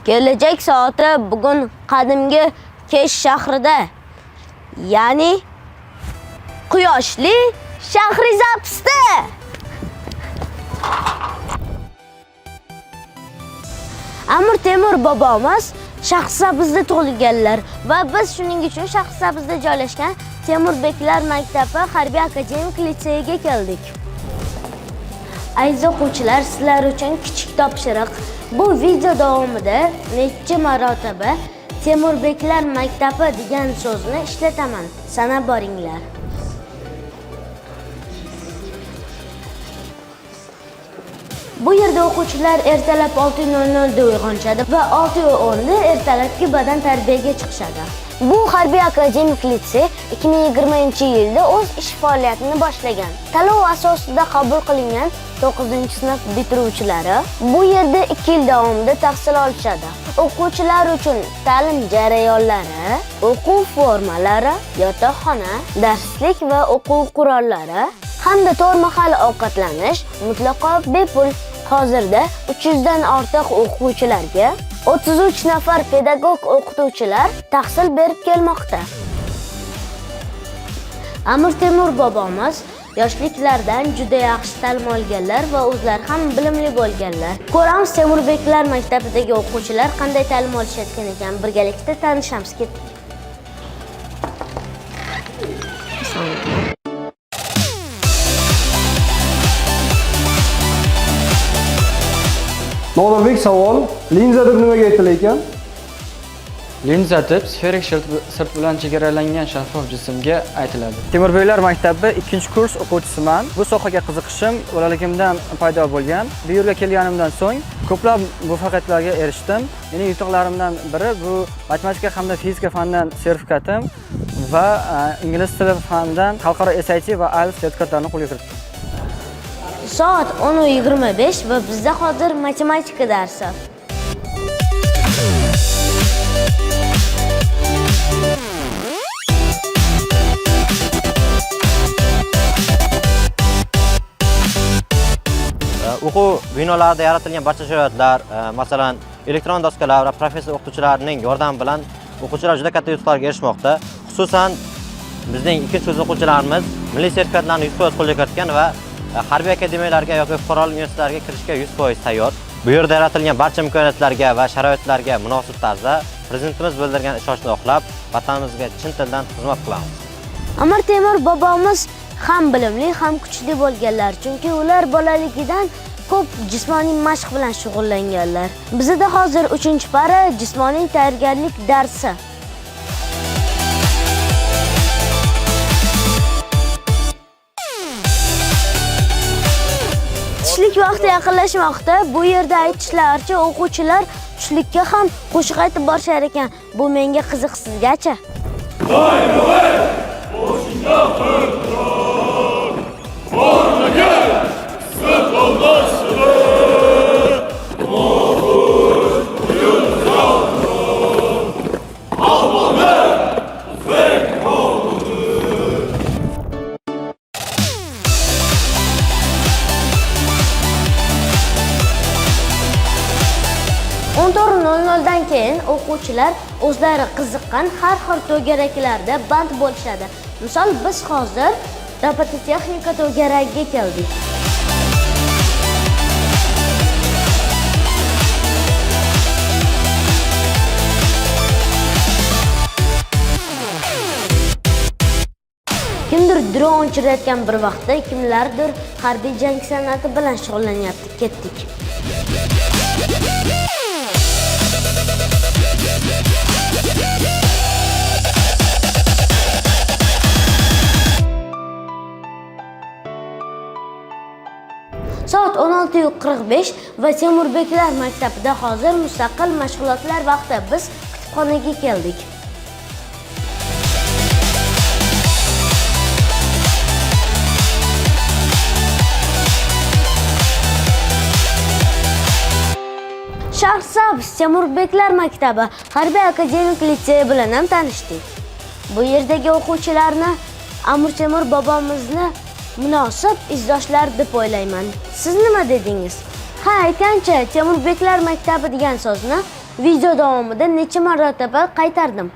Kelajak soati bugun qadimgi Kesh shahrida, ya'ni Quyoshli Shahrizabsda. Amir Temur bobomiz Shahrisabzda tug'ilganlar va biz shuning uchun Shahrisabzda joylashgan Temurbeklar maktabi harbiy akademik litseyiga keldik. Aziz o'quvchilar, sizlar uchun kichik topshiriq. Bu video davomida necha marotaba Temurbeklar maktabi degan so'zni ishlataman. Sanab boringlar. Bu yerda o'quvchilar ertalab 6:00 da uyg'onishadi va 6:10 da ertalabki badan tarbiyaga chiqishadi. Bu harbiy akademik litsey 2020-yilda o'z ish faoliyatini boshlagan. Tanlov asosida qabul qilingan 9-sinf bitiruvchilari bu yerda 2 yil davomida tahsil olishadi. O'quvchilar uchun ta'lim jarayonlari, o'quv formalari, yotoqxona, darslik va o'quv qurollari hamda to'rt mahal ovqatlanish mutlaqo bepul. Hozirda 300 dan ortiq o'quvchilarga 33 nafar pedagog o'qituvchilar tahsil berib kelmoqda. Amir Temur bobomiz yoshliklardan juda yaxshi ta'lim olganlar va o'zlari ham bilimli bo'lganlar. Ko'ramiz Temurbeklar maktabidagi o'quvchilar qanday ta'lim olishayotgan ekan. Birgalikda tanishamiz. Nodirbek savol, linza deb nimaga aytilar ekan? Linza deb sferik sirt bilan chegaralangan shaffof jismga aytiladi. Temurbeklar maktabi 2-kurs o'quvchisiman. Bu sohaga qiziqishim bolaligimdan paydo bo'lgan. Bu yerga kelganimdan so'ng ko'plab muvaffaqiyatlarga erishdim. Mening yutuqlarimdan biri bu matematika hamda fizika fanidan sertifikatim va ingliz tili fanidan xalqaro SAT va IELTS sertifikatlarini qo'lga kiritdim. Soat 10:25 va bizda hozir matematika darsi. O'quv binolarida yaratilgan barcha sharoitlar, masalan, elektron doskalar va professor o'qituvchilarining yordami bilan o'quvchilar juda katta yutuqlarga erishmoqda. Xususan, bizning 2-kurs o'quvchilarimiz milliy sertifikatlarni 100% qo'lga kiritgan va harbiy akademiyalarga yoki fuqarolik universitetlariga kirishga 100% tayyor. Bu yerda yaratilgan barcha imkoniyatlarga va sharoitlarga munosib tarzda prezidentimiz bildirgan ishonchni oqlab, vatanimizga chin tildan xizmat qilamiz. Amir Temur bobomiz ham bilimli, ham kuchli bo'lganlar, chunki ular bolaligidan ko'p jismoniy mashq bilan shug'ullanganlar. Bizda hozir 3-para jismoniy tayyorgarlik darsi. Tushlik vaqti yaqinlashmoqda. Bu yerda aytishlaricha o'quvchilar tushlikka ham qo'shiq aytib borishar ekan. Bu menga qiziq, sizgacha? dan keyin o'quvchilar o'zlari qiziqqan har xil to'garaklarda band bo'lishadi. Misol biz hozir robototexnika to'garagiga keldik. Kimdir dron uchirayotgan bir vaqtda, kimlardir harbiy jang san'ati bilan shug'ullanyapti. Ketdik. Soat 16:45 va Temurbeklar maktabida hozir mustaqil mashg'ulotlar vaqti. Biz kutubxonaga keldik. Shahrisabz Temurbeklar maktabi harbiy akademik litseyi bilan ham tanishdik. Bu yerdagi o'quvchilarni Amir Temur bobomizni munosib izdoshlar deb o'ylayman. Siz nima dedingiz? Ha, aytgancha Temurbeklar maktabi degan so'zni Video davomida necha marotaba qaytardim.